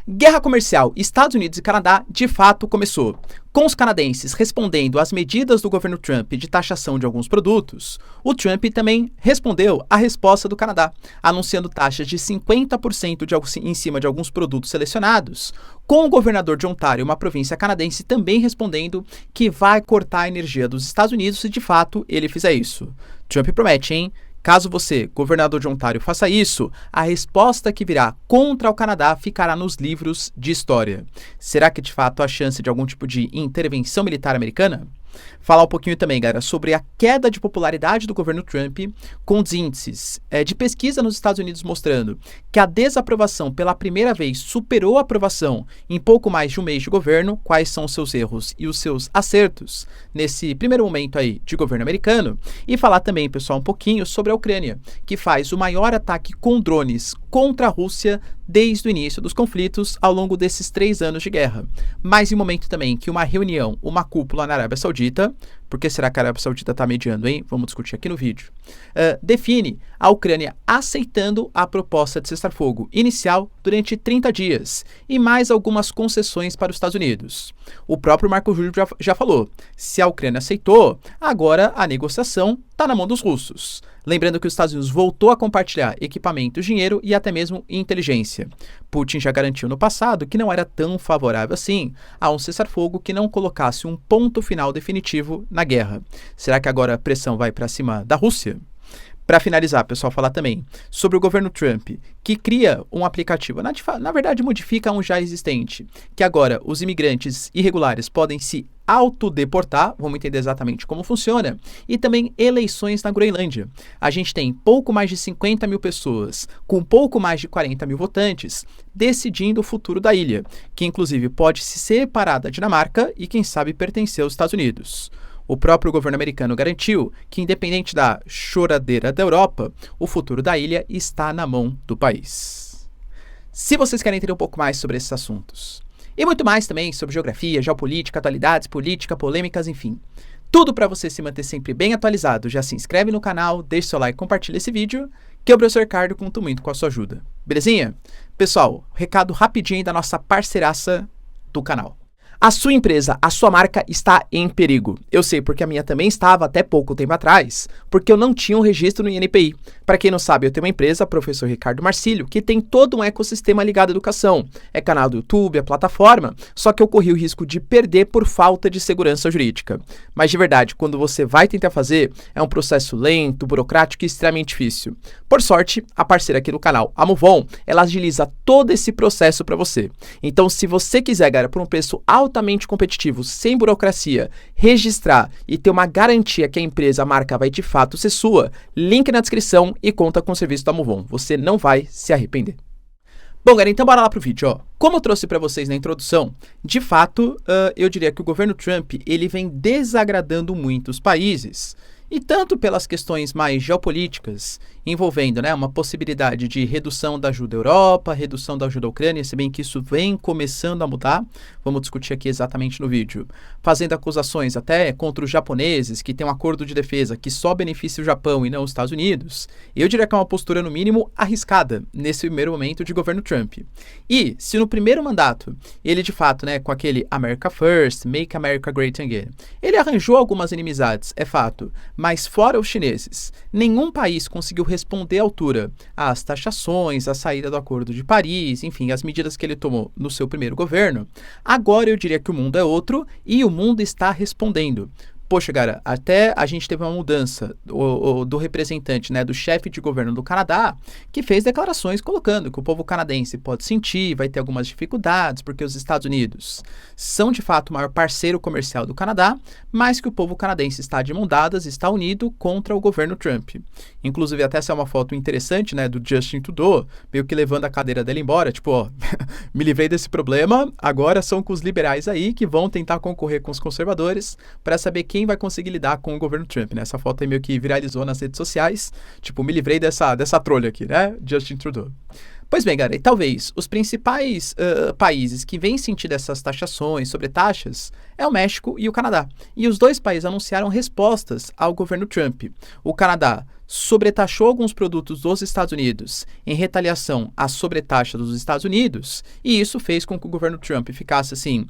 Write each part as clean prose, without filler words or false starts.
Guerra comercial Estados Unidos e Canadá de fato começou. Com os canadenses respondendo às medidas do governo Trump de taxação de alguns produtos, o Trump também respondeu à resposta do Canadá, anunciando taxas de 50% em cima de alguns produtos selecionados, com o governador de Ontário, uma província canadense, também respondendo que vai cortar a energia dos Estados Unidos se de fato ele fizer isso. Trump promete, hein? Caso você, governador de Ontário, faça isso, a resposta que virá contra o Canadá ficará nos livros de história. Será que de fato há chance de algum tipo de intervenção militar americana? Falar um pouquinho também, galera, sobre a queda de popularidade do governo Trump, com os índices de pesquisa nos Estados Unidos mostrando que a desaprovação pela primeira vez superou a aprovação em pouco mais de um mês de governo. Quais são os seus erros e os seus acertos nesse primeiro momento aí de governo americano? E falar também, pessoal, um pouquinho sobre a Ucrânia, que faz o maior ataque com drones contra a Rússia desde o início dos conflitos ao longo desses 3 anos de guerra. Mas em momento também que uma reunião, uma cúpula na Arábia Saudita, por que será que a Arábia Saudita está mediando, hein? Vamos discutir aqui no vídeo. Define a Ucrânia aceitando a proposta de cessar-fogo inicial durante 30 dias e mais algumas concessões para os Estados Unidos. O próprio Marco Rubio já falou, se a Ucrânia aceitou, agora a negociação está na mão dos russos. Lembrando que os Estados Unidos voltou a compartilhar equipamento, dinheiro e até mesmo inteligência. Putin já garantiu no passado que não era tão favorável assim a um cessar-fogo que não colocasse um ponto final definitivo na guerra. Será que agora a pressão vai para cima da Rússia? Para finalizar, pessoal, falar também sobre o governo Trump, que cria um aplicativo, na verdade modifica um já existente, que agora os imigrantes irregulares podem se autodeportar, vamos entender exatamente como funciona, e também eleições na Groenlândia. A gente tem pouco mais de 50 mil pessoas, com pouco mais de 40 mil votantes, decidindo o futuro da ilha, que inclusive pode se separar da Dinamarca e quem sabe pertencer aos Estados Unidos. O próprio governo americano garantiu que, independente da choradeira da Europa, o futuro da ilha está na mão do país. Se vocês querem entender um pouco mais sobre esses assuntos, e muito mais também sobre geografia, geopolítica, atualidades, política, polêmicas, enfim, tudo para você se manter sempre bem atualizado, já se inscreve no canal, deixa seu like, compartilha esse vídeo, que eu, professor Ricardo, conto muito com a sua ajuda. Belezinha? Pessoal, recado rapidinho da nossa parceiraça do canal. A sua empresa, a sua marca está em perigo. Eu sei porque a minha também estava até pouco tempo atrás, porque eu não tinha um registro no INPI. Para quem não sabe, eu tenho uma empresa, professor Ricardo Marcílio, que tem todo um ecossistema ligado à educação. É canal do YouTube, é plataforma, só que eu corri o risco de perder por falta de segurança jurídica. Mas de verdade, quando você vai tentar fazer, é um processo lento, burocrático e extremamente difícil. Por sorte, a parceira aqui do canal, a Movon, ela agiliza todo esse processo para você. Então, se você quiser, galera, por um preço altamente competitivo, sem burocracia, registrar e ter uma garantia que a empresa, a marca vai de fato ser sua, link na descrição e conta com o serviço da Movon. Você não vai se arrepender. Bom, galera, então bora lá pro vídeo, ó. Como eu trouxe para vocês na introdução, de fato, eu diria que o governo Trump, ele vem desagradando muitos países. E tanto pelas questões mais geopolíticas, envolvendo, né, uma possibilidade de redução da ajuda à Europa, redução da ajuda à Ucrânia, se bem que isso vem começando a mudar, vamos discutir aqui exatamente no vídeo, fazendo acusações até contra os japoneses, que tem um acordo de defesa que só beneficia o Japão e não os Estados Unidos. Eu diria que é uma postura, no mínimo, arriscada nesse primeiro momento de governo Trump. E, se no primeiro mandato, ele de fato, né, com aquele America First, Make America Great Again, ele arranjou algumas inimizades, é fato, mas fora os chineses, nenhum país conseguiu responder à altura às taxações, à saída do Acordo de Paris, enfim, as medidas que ele tomou no seu primeiro governo. Agora eu diria que o mundo é outro e o mundo está respondendo. Poxa, cara, até a gente teve uma mudança do representante, né, do chefe de governo do Canadá, que fez declarações colocando que o povo canadense pode sentir, vai ter algumas dificuldades, porque os Estados Unidos são de fato o maior parceiro comercial do Canadá, mas que o povo canadense está de mão dadas, está unido contra o governo Trump. Inclusive, até essa é uma foto interessante, né, do Justin Trudeau, meio que levando a cadeira dele embora, tipo, ó, me livrei desse problema, agora são com os liberais aí que vão tentar concorrer com os conservadores para saber quem vai conseguir lidar com o governo Trump, né? Essa foto aí meio que viralizou nas redes sociais, tipo, me livrei dessa trolha aqui, né? Justin Trudeau. Pois bem, galera, e talvez os principais países que vêm sentindo essas taxações, sobretaxas, é o México e o Canadá. E os dois países anunciaram respostas ao governo Trump. O Canadá sobretaxou alguns produtos dos Estados Unidos em retaliação à sobretaxa dos Estados Unidos, e isso fez com que o governo Trump ficasse assim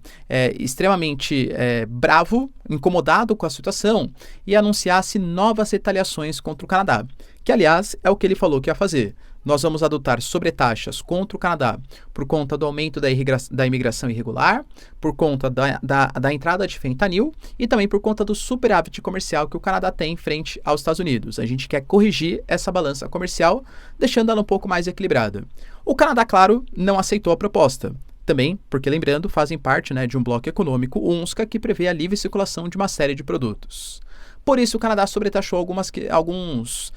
extremamente bravo, incomodado com a situação e anunciasse novas retaliações contra o Canadá, que aliás é o que ele falou que ia fazer. Nós vamos adotar sobretaxas contra o Canadá por conta do aumento da imigração irregular, por conta da entrada de fentanil e também por conta do superávit comercial que o Canadá tem frente aos Estados Unidos. A gente quer corrigir essa balança comercial, deixando ela um pouco mais equilibrada. O Canadá, claro, não aceitou a proposta. Também, porque lembrando, fazem parte de um bloco econômico, o UNSCA, que prevê a livre circulação de uma série de produtos. Por isso, o Canadá sobretaxou alguns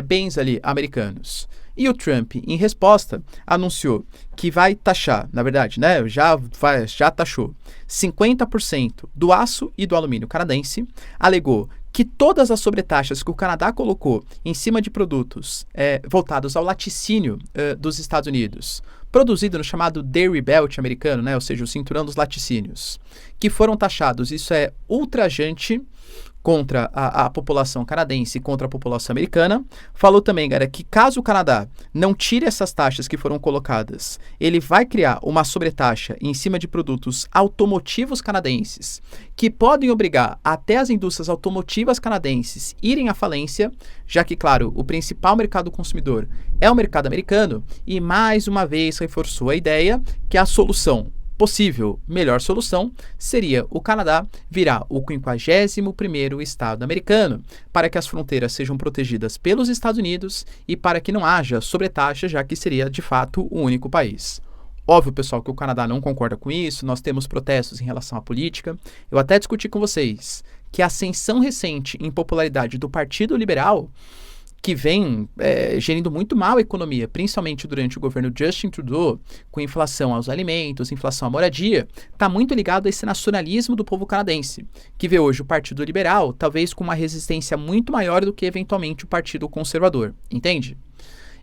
bens ali americanos. E o Trump, em resposta, anunciou que vai taxar, na verdade, já taxou 50% do aço e do alumínio canadense, alegou que todas as sobretaxas que o Canadá colocou em cima de produtos voltados ao laticínio dos Estados Unidos, produzido no chamado Dairy Belt americano, ou seja, o cinturão dos laticínios, que foram taxados, isso é ultrajante contra a população canadense e contra a população americana. Falou também, galera, que caso o Canadá não tire essas taxas que foram colocadas, ele vai criar uma sobretaxa em cima de produtos automotivos canadenses, que podem obrigar até as indústrias automotivas canadenses irem à falência, já que, claro, o principal mercado consumidor é o mercado americano, e mais uma vez reforçou a ideia que a possível melhor solução seria o Canadá virar o 51º estado americano, para que as fronteiras sejam protegidas pelos Estados Unidos e para que não haja sobretaxa, já que seria de fato o único país. Óbvio, pessoal, que o Canadá não concorda com isso, nós temos protestos em relação à política. Eu até discuti com vocês que a ascensão recente em popularidade do Partido Liberal, que vem gerindo muito mal a economia, principalmente durante o governo Justin Trudeau, com inflação aos alimentos, inflação à moradia, está muito ligado a esse nacionalismo do povo canadense, que vê hoje o Partido Liberal talvez com uma resistência muito maior do que eventualmente o Partido Conservador, entende?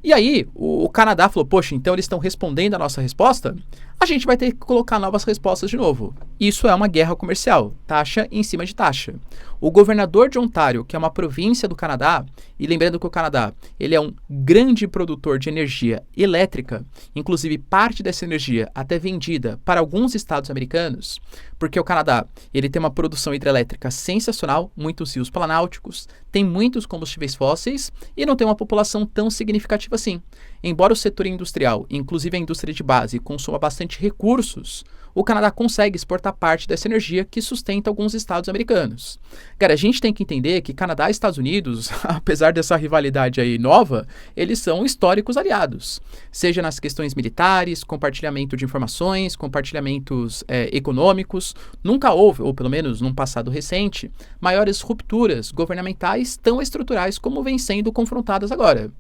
E aí, o Canadá falou, poxa, então eles estão respondendo a nossa resposta? A gente vai ter que colocar novas respostas de novo. Isso é uma guerra comercial, taxa em cima de taxa. O governador de Ontário, que é uma província do Canadá, e lembrando que o Canadá ele é um grande produtor de energia elétrica, inclusive parte dessa energia até vendida para alguns estados americanos, porque o Canadá ele tem uma produção hidrelétrica sensacional, muitos rios planáuticos, tem muitos combustíveis fósseis e não tem uma população tão significativa assim. Embora o setor industrial, inclusive a indústria de base, consuma bastante recursos, o Canadá consegue exportar parte dessa energia que sustenta alguns estados americanos. Cara, a gente tem que entender que Canadá e Estados Unidos, apesar dessa rivalidade aí nova, eles são históricos aliados. Seja nas questões militares, compartilhamento de informações, compartilhamentos econômicos. Nunca houve, ou pelo menos num passado recente, maiores rupturas governamentais tão estruturais como vêm sendo confrontadas agora.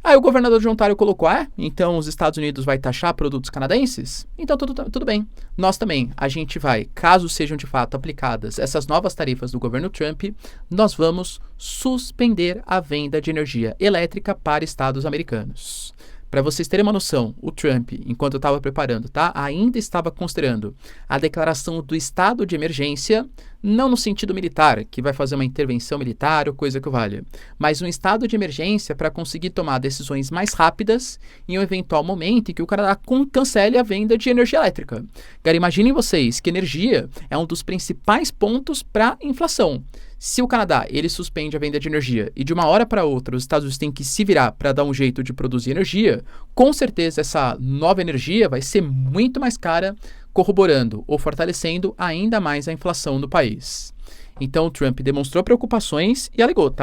Aí o governador de Ontário colocou, então os Estados Unidos vai taxar produtos canadenses? Então tudo bem. Nós também, a gente vai, caso sejam de fato aplicadas essas novas tarifas do governo Trump, nós vamos suspender a venda de energia elétrica para estados americanos. Para vocês terem uma noção, o Trump, enquanto eu estava preparando, ainda estava considerando a declaração do estado de emergência, não no sentido militar, que vai fazer uma intervenção militar ou coisa que valha, mas um estado de emergência para conseguir tomar decisões mais rápidas em um eventual momento em que o Canadá cancele a venda de energia elétrica. Cara, imaginem vocês que energia é um dos principais pontos para a inflação. Se o Canadá ele suspende a venda de energia e de uma hora para outra os Estados Unidos têm que se virar para dar um jeito de produzir energia, com certeza essa nova energia vai ser muito mais cara, corroborando ou fortalecendo ainda mais a inflação do país. Então o Trump demonstrou preocupações e alegou,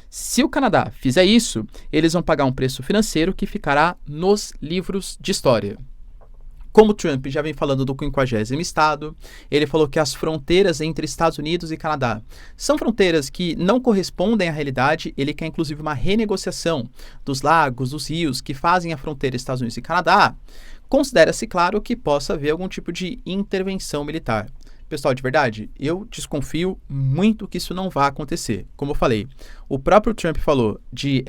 se o Canadá fizer isso, eles vão pagar um preço financeiro que ficará nos livros de história. Como Trump já vem falando do 50º estado, ele falou que as fronteiras entre Estados Unidos e Canadá são fronteiras que não correspondem à realidade. Ele quer inclusive uma renegociação dos lagos, dos rios que fazem a fronteira Estados Unidos e Canadá. Considera-se, claro, que possa haver algum tipo de intervenção militar. Pessoal, de verdade, eu desconfio muito que isso não vá acontecer. Como eu falei, o próprio Trump falou de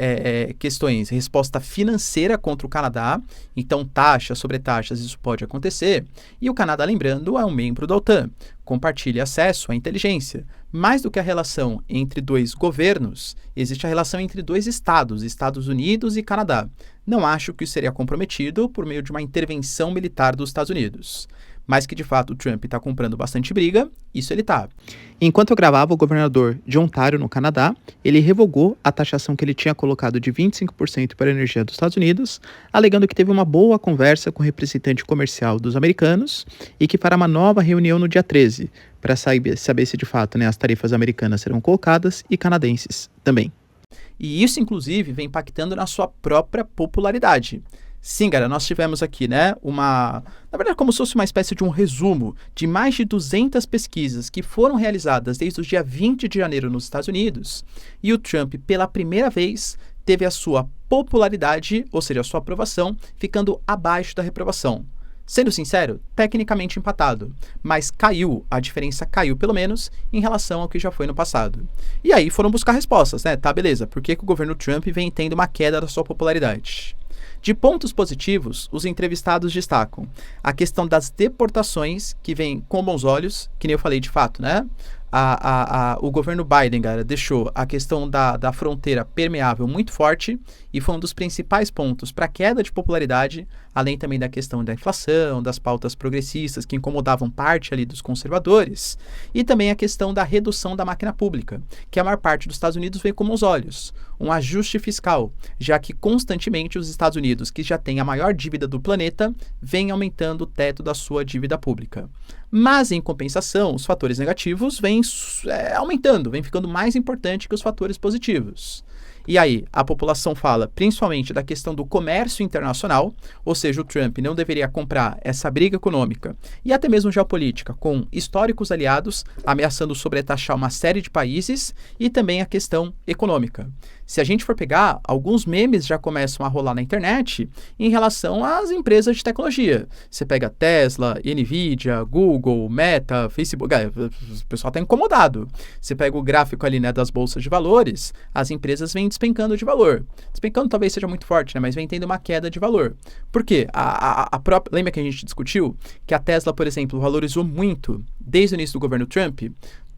questões, resposta financeira contra o Canadá, então taxas, sobretaxas, isso pode acontecer. E o Canadá, lembrando, é um membro da OTAN, compartilha acesso à inteligência. Mais do que a relação entre dois governos, existe a relação entre dois estados, Estados Unidos e Canadá. Não acho que isso seria comprometido por meio de uma intervenção militar dos Estados Unidos. Mas que, de fato, o Trump está comprando bastante briga, isso ele está. Enquanto eu gravava, o governador de Ontário, no Canadá, ele revogou a taxação que ele tinha colocado de 25% para a energia dos Estados Unidos, alegando que teve uma boa conversa com o representante comercial dos americanos e que fará uma nova reunião no dia 13, para saber se de fato, né, as tarifas americanas serão colocadas e canadenses também. E isso, inclusive, vem impactando na sua própria popularidade. Sim, galera, nós tivemos aqui, né, na verdade, como se fosse uma espécie de um resumo de mais de 200 pesquisas que foram realizadas desde o dia 20 de janeiro nos Estados Unidos, e o Trump, pela primeira vez, teve a sua popularidade, ou seja, a sua aprovação, ficando abaixo da reprovação. Sendo sincero, tecnicamente empatado, mas a diferença caiu pelo menos em relação ao que já foi no passado. E aí foram buscar respostas, né? Tá, beleza, por que o governo Trump vem tendo uma queda da sua popularidade? De pontos positivos, os entrevistados destacam a questão das deportações, que vem com bons olhos, que nem eu falei de fato, né? O governo Biden, cara, deixou a questão da fronteira permeável muito forte e foi um dos principais pontos para a queda de popularidade, além também da questão da inflação, das pautas progressistas que incomodavam parte ali dos conservadores, e também a questão da redução da máquina pública, que a maior parte dos Estados Unidos vê com bons olhos, um ajuste fiscal, já que constantemente os Estados Unidos, que já têm a maior dívida do planeta, vêm aumentando o teto da sua dívida pública. Mas, em compensação, os fatores negativos vêm aumentando, vêm ficando mais importante que os fatores positivos. E aí, a população fala principalmente da questão do comércio internacional, ou seja, o Trump não deveria comprar essa briga econômica e até mesmo geopolítica com históricos aliados, ameaçando sobretaxar uma série de países, e também a questão econômica. Se a gente for pegar, alguns memes já começam a rolar na internet em relação às empresas de tecnologia. Você pega Tesla, Nvidia, Google, Meta, Facebook, o pessoal está incomodado. Você pega o gráfico ali, né, das bolsas de valores, as empresas vêm despencando de valor. Despencando talvez seja muito forte, né, mas vem tendo uma queda de valor. Por quê? Lembra que a gente discutiu que a Tesla, por exemplo, valorizou muito desde o início do governo Trump?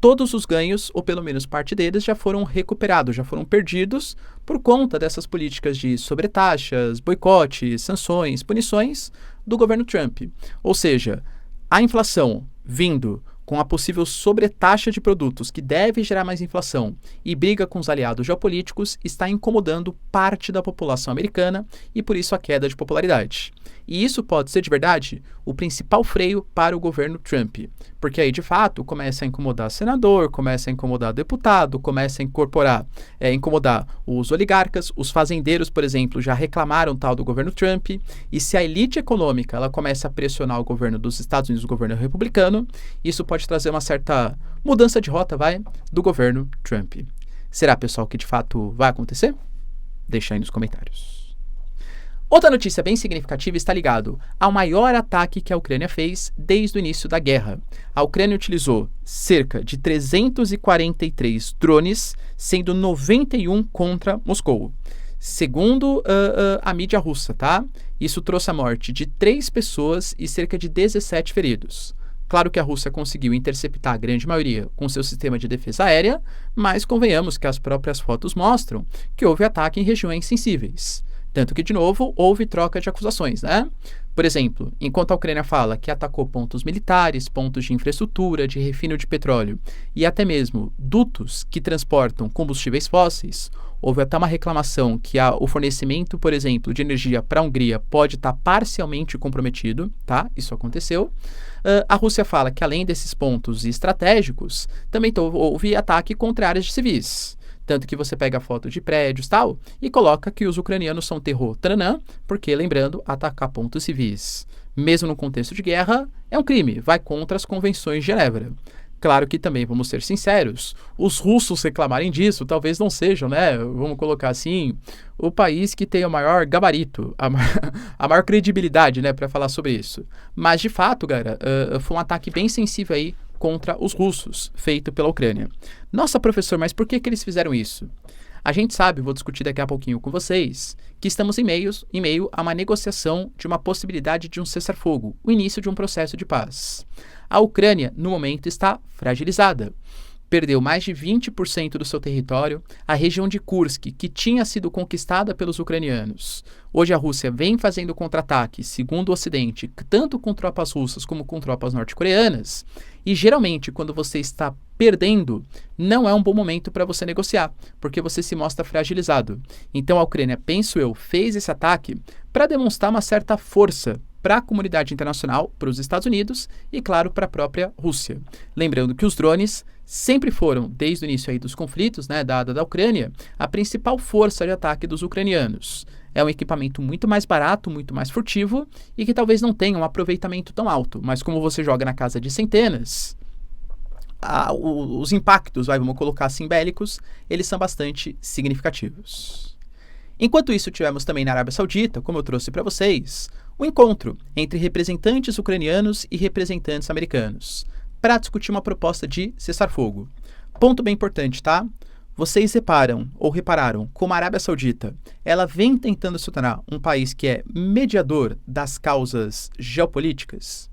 Todos os ganhos, ou pelo menos parte deles, já foram recuperados, já foram perdidos por conta dessas políticas de sobretaxas, boicotes, sanções, punições do governo Trump. Ou seja, a inflação vindo com a possível sobretaxa de produtos que deve gerar mais inflação e briga com os aliados geopolíticos está incomodando parte da população americana e por isso a queda de popularidade. E isso pode ser de verdade o principal freio para o governo Trump, porque aí de fato começa a incomodar senador, começa a incomodar deputado, começa a incomodar os oligarcas, os fazendeiros, por exemplo, já reclamaram tal do governo Trump, e se a elite econômica ela começa a pressionar o governo dos Estados Unidos, o governo republicano, isso pode trazer uma certa mudança de rota, do governo Trump. Será, pessoal, que de fato vai acontecer? Deixa aí nos comentários. Outra notícia bem significativa está ligado ao maior ataque que a Ucrânia fez desde o início da guerra. A Ucrânia utilizou cerca de 343 drones, sendo 91 contra Moscou. Segundo a mídia russa, tá? Isso trouxe a morte de 3 pessoas e cerca de 17 feridos. Claro que a Rússia conseguiu interceptar a grande maioria com seu sistema de defesa aérea, mas convenhamos que as próprias fotos mostram que houve ataque em regiões sensíveis. Tanto que, de novo, houve troca de acusações, né? Por exemplo, enquanto a Ucrânia fala que atacou pontos militares, pontos de infraestrutura, de refino de petróleo e até mesmo dutos que transportam combustíveis fósseis, houve até uma reclamação que o fornecimento, por exemplo, de energia para a Hungria pode estar parcialmente comprometido, tá? Isso aconteceu. A Rússia fala que, além desses pontos estratégicos, também houve ataque contra áreas de civis. Tanto que você pega a foto de prédios e tal, e coloca que os ucranianos são terror, taranã, porque, lembrando, atacar pontos civis, mesmo no contexto de guerra, é um crime, vai contra as convenções de Genebra. Claro que também, vamos ser sinceros, os russos reclamarem disso talvez não sejam, né, vamos colocar assim, o país que tem o maior gabarito, a maior credibilidade, né, para falar sobre isso. Mas, de fato, galera, foi um ataque bem sensível aí contra os russos, feito pela Ucrânia. Nossa, professor, mas por que eles fizeram isso? A gente sabe, vou discutir daqui a pouquinho com vocês, que estamos em meio a uma negociação de uma possibilidade de um cessar-fogo, o início de um processo de paz. A Ucrânia, no momento, está fragilizada. Perdeu mais de 20% do seu território, a região de Kursk, que tinha sido conquistada pelos ucranianos. Hoje a Rússia vem fazendo contra-ataques, segundo o Ocidente, tanto com tropas russas como com tropas norte-coreanas. E geralmente, quando você está perdendo, não é um bom momento para você negociar, porque você se mostra fragilizado. Então a Ucrânia, penso eu, fez esse ataque para demonstrar uma certa força para a comunidade internacional, para os Estados Unidos e, claro, para a própria Rússia. Lembrando que os drones sempre foram, desde o início aí dos conflitos, né, da Ucrânia, a principal força de ataque dos ucranianos. É um equipamento muito mais barato, muito mais furtivo e que talvez não tenha um aproveitamento tão alto, mas como você joga na casa de centenas, os impactos, vamos colocar assim, bélicos, eles são bastante significativos. Enquanto isso, tivemos também na Arábia Saudita, como eu trouxe para vocês, um encontro entre representantes ucranianos e representantes americanos para discutir uma proposta de cessar-fogo. Ponto bem importante, tá? Vocês repararam como a Arábia Saudita ela vem tentando se tornar um país que é mediador das causas geopolíticas?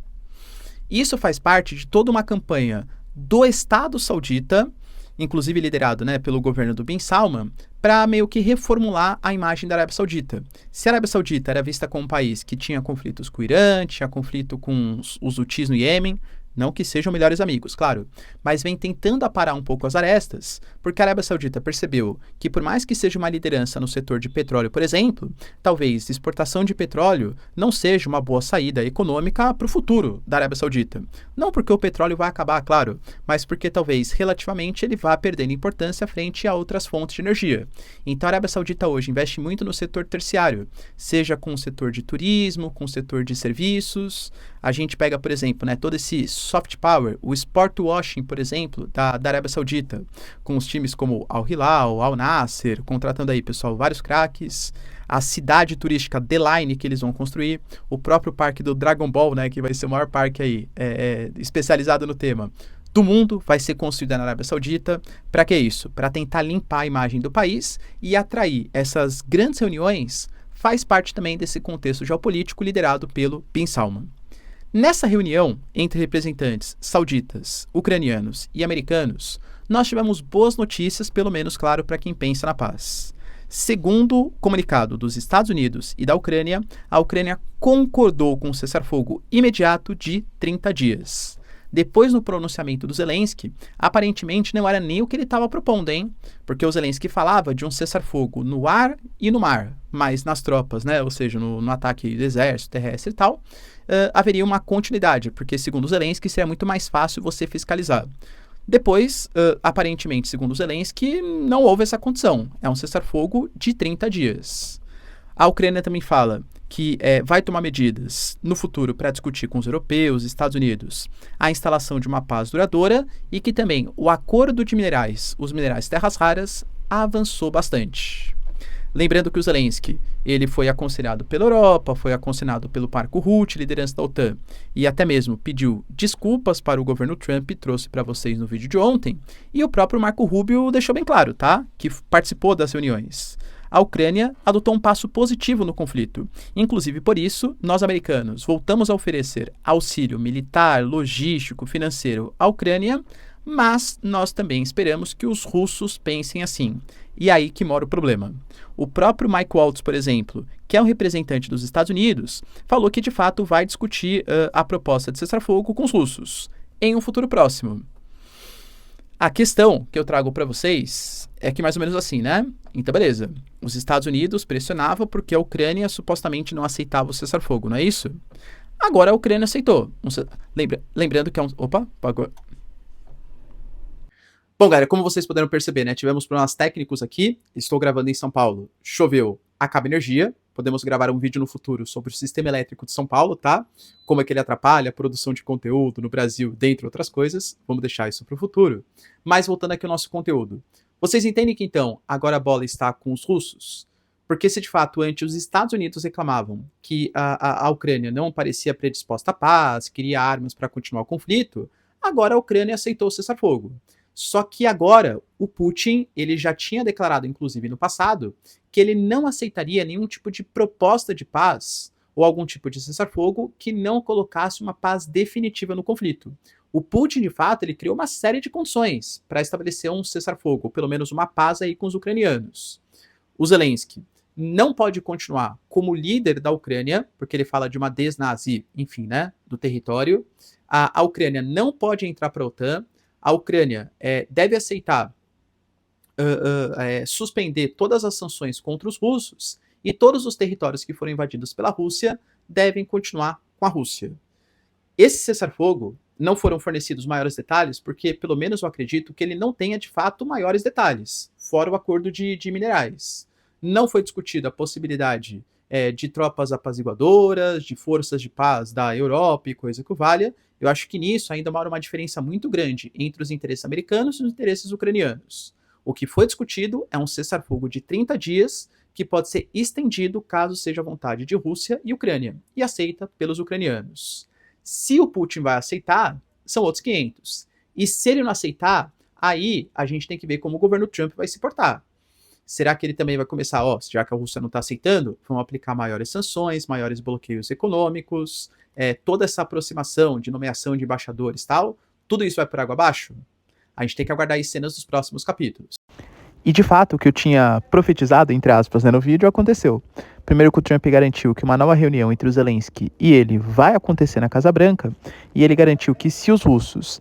Isso faz parte de toda uma campanha do Estado saudita, inclusive liderado, né, pelo governo do Bin Salman, para meio que reformular a imagem da Arábia Saudita. Se a Arábia Saudita era vista como um país que tinha conflitos com o Irã, tinha conflito com os Hutis no Iêmen, não que sejam melhores amigos, claro, mas vem tentando aparar um pouco as arestas, porque a Arábia Saudita percebeu que por mais que seja uma liderança no setor de petróleo, por exemplo, talvez exportação de petróleo não seja uma boa saída econômica para o futuro da Arábia Saudita. Não porque o petróleo vai acabar, claro, mas porque talvez relativamente ele vá perdendo importância frente a outras fontes de energia. Então a Arábia Saudita hoje investe muito no setor terciário, seja com o setor de turismo, com o setor de serviços. A gente pega, por exemplo, né, todo esse soft power, o sport washing, por exemplo, da Arábia Saudita, com os times como Al Hilal, Al Nasser, contratando aí, pessoal, vários craques, a cidade turística The Line que eles vão construir, o próprio parque do Dragon Ball, né, que vai ser o maior parque aí, especializado no tema do mundo, vai ser construída na Arábia Saudita. Para que isso? Para tentar limpar a imagem do país e atrair essas grandes reuniões, faz parte também desse contexto geopolítico liderado pelo Bin Salman. Nessa reunião entre representantes sauditas, ucranianos e americanos, nós tivemos boas notícias, pelo menos, claro, para quem pensa na paz. Segundo o comunicado dos Estados Unidos e da Ucrânia, a Ucrânia concordou com um cessar-fogo imediato de 30 dias. Depois, no pronunciamento do Zelensky, aparentemente não era nem o que ele estava propondo, hein? Porque o Zelensky falava de um cessar-fogo no ar e no mar, mas nas tropas, né? Ou seja, no ataque do exército, terrestre e tal, haveria uma continuidade, porque, segundo o Zelensky, seria muito mais fácil você fiscalizar. Depois, aparentemente, segundo o Zelensky, não houve essa condição. É um cessar-fogo de 30 dias. A Ucrânia também fala que vai tomar medidas no futuro para discutir com os europeus, Estados Unidos, a instalação de uma paz duradoura e que também o acordo de minerais, os minerais terras raras, avançou bastante. Lembrando que o Zelensky, ele foi aconselhado pela Europa, foi aconselhado pelo Marco Rutte, liderança da OTAN, e até mesmo pediu desculpas para o governo Trump, trouxe para vocês no vídeo de ontem, e o próprio Marco Rubio deixou bem claro, tá? Que participou das reuniões. A Ucrânia adotou um passo positivo no conflito. Inclusive, por isso, nós americanos voltamos a oferecer auxílio militar, logístico, financeiro à Ucrânia, mas nós também esperamos que os russos pensem assim. E aí que mora o problema. O próprio Mike Waltz, por exemplo, que é um representante dos Estados Unidos, falou que de fato vai discutir a proposta de cessar-fogo com os russos em um futuro próximo. A questão que eu trago para vocês é que mais ou menos assim, né? Então, beleza. Os Estados Unidos pressionavam porque a Ucrânia supostamente não aceitava o cessar-fogo, não é isso? Agora a Ucrânia aceitou. Lembrando que é um... Opa, apagou. Bom, galera, como vocês puderam perceber, né? Tivemos problemas técnicos aqui. Estou gravando em São Paulo. Choveu, acaba energia. Podemos gravar um vídeo no futuro sobre o sistema elétrico de São Paulo, tá? Como é que ele atrapalha a produção de conteúdo no Brasil, dentre outras coisas. Vamos deixar isso para o futuro. Mas voltando aqui ao nosso conteúdo. Vocês entendem que, então, agora a bola está com os russos? Porque se de fato antes os Estados Unidos reclamavam que a Ucrânia não parecia predisposta à paz, queria armas para continuar o conflito, Agora a Ucrânia aceitou o cessar-fogo. Só que agora o Putin, ele já tinha declarado, inclusive no passado, que ele não aceitaria nenhum tipo de proposta de paz ou algum tipo de cessar-fogo que não colocasse uma paz definitiva no conflito. O Putin, de fato, ele criou uma série de condições para estabelecer um cessar-fogo, ou pelo menos uma paz aí com os ucranianos. O Zelensky não pode continuar como líder da Ucrânia, porque ele fala de uma desnazi, enfim, né, do território. A Ucrânia não pode entrar para a OTAN. A Ucrânia deve aceitar suspender todas as sanções contra os russos e todos os territórios que foram invadidos pela Rússia devem continuar com a Rússia. Esse cessar-fogo não foram fornecidos maiores detalhes, porque pelo menos eu acredito que ele não tenha de fato maiores detalhes, fora o acordo de minerais. Não foi discutida a possibilidade de tropas apaziguadoras, de forças de paz da Europa e coisa que o valha. Eu acho que nisso ainda mora uma diferença muito grande entre os interesses americanos e os interesses ucranianos. O que foi discutido é um cessar-fogo de 30 dias, que pode ser estendido caso seja a vontade de Rússia e Ucrânia, e aceita pelos ucranianos. Se o Putin vai aceitar, são outros 500. E se ele não aceitar, aí a gente tem que ver como o governo Trump vai se portar. Será que ele também vai começar, já que a Rússia não está aceitando, vão aplicar maiores sanções, maiores bloqueios econômicos, toda essa aproximação de nomeação de embaixadores e tal, tudo isso vai por água abaixo? A gente tem que aguardar as cenas dos próximos capítulos. E de fato, o que eu tinha profetizado, entre aspas, no vídeo, aconteceu. Primeiro que o Trump garantiu que uma nova reunião entre o Zelensky e ele vai acontecer na Casa Branca, e ele garantiu que se os russos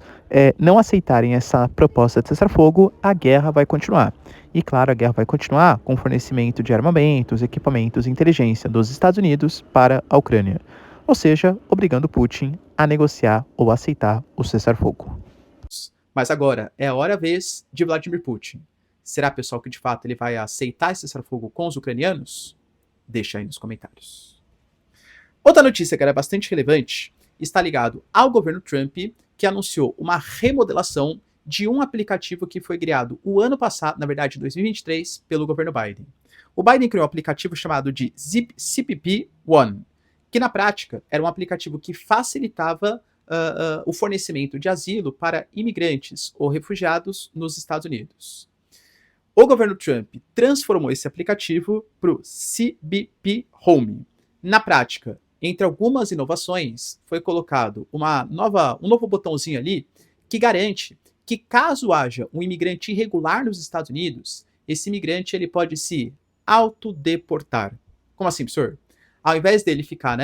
não aceitarem essa proposta de cessar-fogo, a guerra vai continuar. E claro, a guerra vai continuar com o fornecimento de armamentos, equipamentos e inteligência dos Estados Unidos para a Ucrânia. Ou seja, obrigando Putin a negociar ou aceitar o cessar-fogo. Mas agora é a hora vez de Vladimir Putin. Será, pessoal, que de fato ele vai aceitar esse cessar-fogo com os ucranianos? Deixa aí nos comentários. Outra notícia que era bastante relevante está ligado ao governo Trump, que anunciou uma remodelação de um aplicativo que foi criado o ano passado, na verdade em 2023, pelo governo Biden. O Biden criou um aplicativo chamado de CBP One, que na prática era um aplicativo que facilitava o fornecimento de asilo para imigrantes ou refugiados nos Estados Unidos. O governo Trump transformou esse aplicativo para o CBP Home. Na prática, entre algumas inovações, foi colocado um novo botãozinho ali que garante que caso haja um imigrante irregular nos Estados Unidos, esse imigrante ele pode se autodeportar. Como assim, professor? Ao invés dele ficar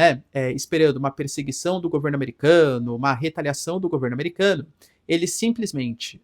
esperando uma perseguição do governo americano, uma retaliação do governo americano, ele simplesmente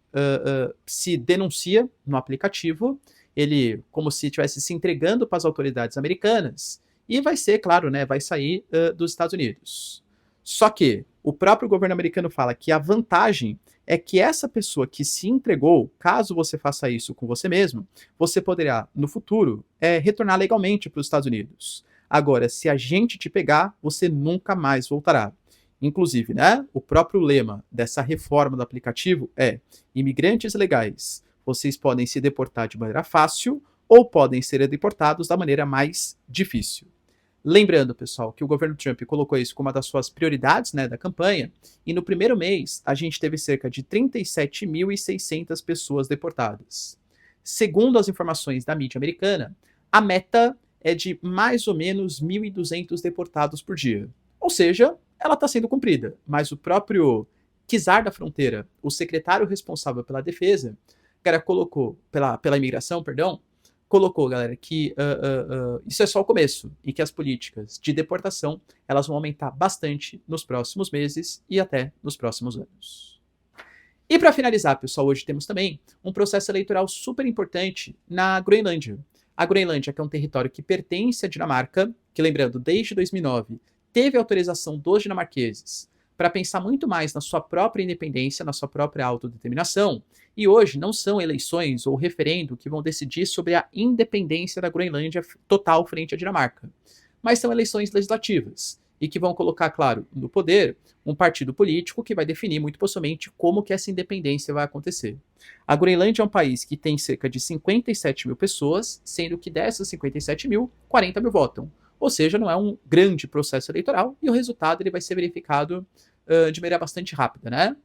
se denuncia no aplicativo, ele como se estivesse se entregando para as autoridades americanas, e vai ser, claro, vai sair dos Estados Unidos. Só que o próprio governo americano fala que a vantagem é que essa pessoa que se entregou, caso você faça isso com você mesmo, você poderá, no futuro, retornar legalmente para os Estados Unidos. Agora, se a gente te pegar, você nunca mais voltará. Inclusive, o próprio lema dessa reforma do aplicativo é: imigrantes legais, vocês podem se deportar de maneira fácil ou podem ser deportados da maneira mais difícil. Lembrando, pessoal, que o governo Trump colocou isso como uma das suas prioridades da campanha, e no primeiro mês a gente teve cerca de 37.600 pessoas deportadas. Segundo as informações da mídia americana, a meta é de mais ou menos 1.200 deportados por dia. Ou seja, ela está sendo cumprida, mas o próprio czar da fronteira, o secretário responsável pela defesa, colocou, pela imigração, colocou, galera, que isso é só o começo e que as políticas de deportação elas vão aumentar bastante nos próximos meses e até nos próximos anos. E para finalizar, pessoal, hoje temos também um processo eleitoral super importante na Groenlândia. A Groenlândia, que é um território que pertence à Dinamarca, que, lembrando, desde 2009, teve autorização dos dinamarqueses para pensar muito mais na sua própria independência, na sua própria autodeterminação, e hoje não são eleições ou referendo que vão decidir sobre a independência da Groenlândia total frente à Dinamarca, mas são eleições legislativas, e que vão colocar, claro, no poder um partido político que vai definir muito possivelmente como que essa independência vai acontecer. A Groenlândia é um país que tem cerca de 57 mil pessoas, sendo que dessas 57 mil, 40 mil votam. Ou seja, não é um grande processo eleitoral e o resultado ele vai ser verificado de maneira bastante rápida,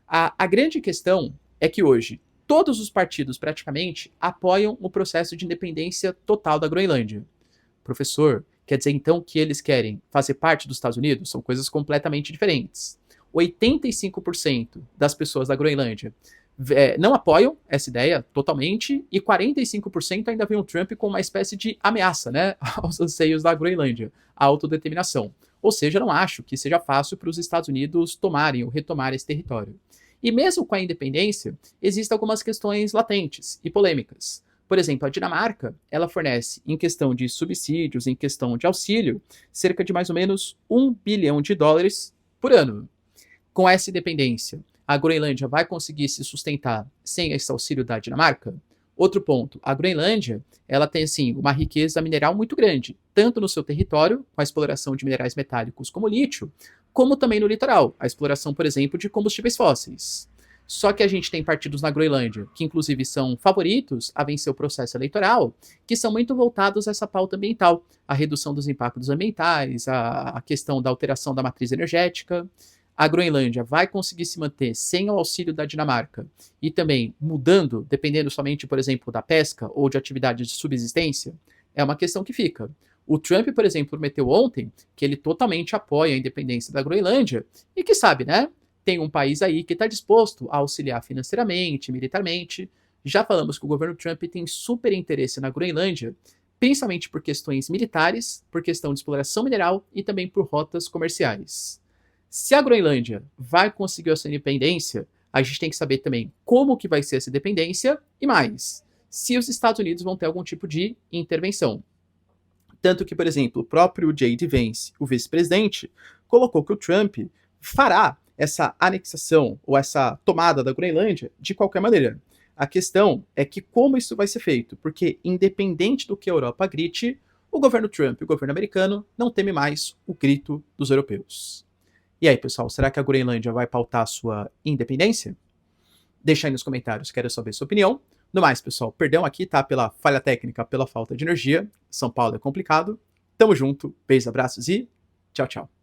A grande questão é que hoje todos os partidos praticamente apoiam o processo de independência total da Groenlândia. Professor, quer dizer então que eles querem fazer parte dos Estados Unidos? São coisas completamente diferentes. 85% das pessoas da Groenlândia não apoiam essa ideia totalmente, e 45% ainda veem o Trump como uma espécie de ameaça, né, aos anseios da Groenlândia, à autodeterminação. Ou seja, não acho que seja fácil para os Estados Unidos tomarem ou retomarem esse território. E mesmo com a independência, existem algumas questões latentes e polêmicas. Por exemplo, a Dinamarca, ela fornece, em questão de subsídios, em questão de auxílio, cerca de mais ou menos $1 bilhão por ano. Com essa independência, a Groenlândia vai conseguir se sustentar sem esse auxílio da Dinamarca? Outro ponto, a Groenlândia, ela tem assim uma riqueza mineral muito grande, tanto no seu território, com a exploração de minerais metálicos como lítio, como também no litoral, a exploração, por exemplo, de combustíveis fósseis. Só que a gente tem partidos na Groenlândia, que inclusive são favoritos a vencer o processo eleitoral, que são muito voltados a essa pauta ambiental, a redução dos impactos ambientais, a questão da alteração da matriz energética. A Groenlândia vai conseguir se manter sem o auxílio da Dinamarca e também mudando, dependendo somente, por exemplo, da pesca ou de atividades de subsistência? É uma questão que fica. O Trump, por exemplo, prometeu ontem que ele totalmente apoia a independência da Groenlândia e que sabe, né? Tem um país aí que está disposto a auxiliar financeiramente, militarmente. Já falamos que o governo Trump tem super interesse na Groenlândia, principalmente por questões militares, por questão de exploração mineral e também por rotas comerciais. Se a Groenlândia vai conseguir essa independência, a gente tem que saber também como que vai ser essa independência e mais, se os Estados Unidos vão ter algum tipo de intervenção. Tanto que, por exemplo, o próprio J.D. Vance, o vice-presidente, colocou que o Trump fará essa anexação ou essa tomada da Groenlândia de qualquer maneira. A questão é que como isso vai ser feito, porque independente do que a Europa grite, o governo Trump e o governo americano não teme mais o grito dos europeus. E aí, pessoal, será que a Groenlândia vai pautar a sua independência? Deixa aí nos comentários, quero saber sua opinião. No mais, pessoal, perdão aqui, tá? Pela falha técnica, pela falta de energia. São Paulo é complicado. Tamo junto, beijos, abraços e tchau, tchau.